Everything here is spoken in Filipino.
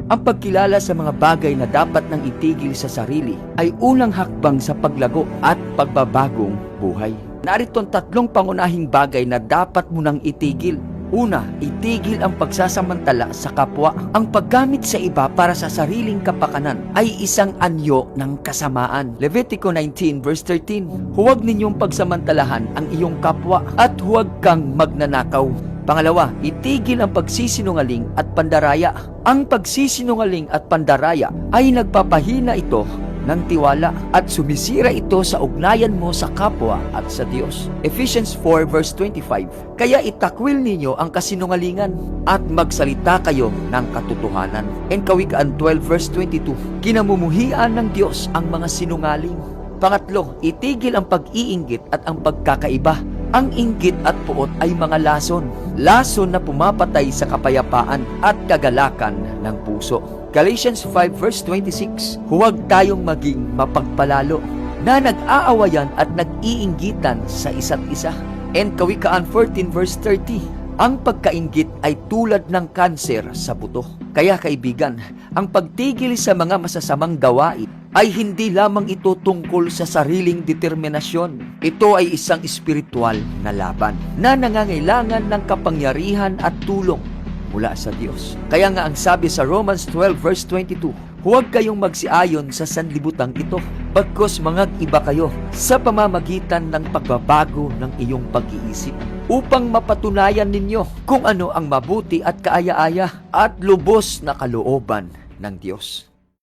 Ang pagkilala sa mga bagay na dapat nang itigil sa sarili ay unang hakbang sa paglago at pagbabagong buhay. Narito ang 3 pangunahing bagay na dapat mo nang itigil. Una, itigil ang pagsasamantala sa kapwa. Ang paggamit sa iba para sa sariling kapakanan ay isang anyo ng kasamaan. Levitico 19 verse 13, huwag ninyong pagsamantalahan ang iyong kapwa at huwag kang magnanakaw. Pangalawa, itigil ang pagsisinungaling at pandaraya. Ang pagsisinungaling at pandaraya ay nagpapahina ito ng tiwala at sumisira ito sa ugnayan mo sa kapwa at sa Diyos. Ephesians 4 verse 25, kaya itakwil ninyo ang kasinungalingan at magsalita kayo ng katotohanan. And Kawikaan 12 verse 22, kinamumuhian ng Diyos ang mga sinungaling. Pangatlo, itigil ang pag-iinggit at ang pagkakaiba. Ang inggit at puot ay mga lason. Lason na pumapatay sa kapayapaan at kagalakan ng puso. Galatians 5 verse 26, huwag tayong maging mapagpalalo na nag-aawayan at nag-iinggitan sa isa't isa. And Kawikaan 14 verse 30, ang pagkainggit ay tulad ng kanser sa buto. Kaya kaibigan, ang pagtigil sa mga masasamang gawain ay hindi lamang ito tungkol sa sariling determinasyon. Ito ay isang espiritual na laban na nangangailangan ng kapangyarihan at tulong mula sa Diyos. Kaya nga ang sabi sa Romans 12 verse 22, huwag kayong magsiayon sa sanlibutang ito, bagkus mangag-iba kayo sa pamamagitan ng pagbabago ng iyong pag-iisip upang mapatunayan ninyo kung ano ang mabuti at kaaya-aya at lubos na kalooban ng Diyos.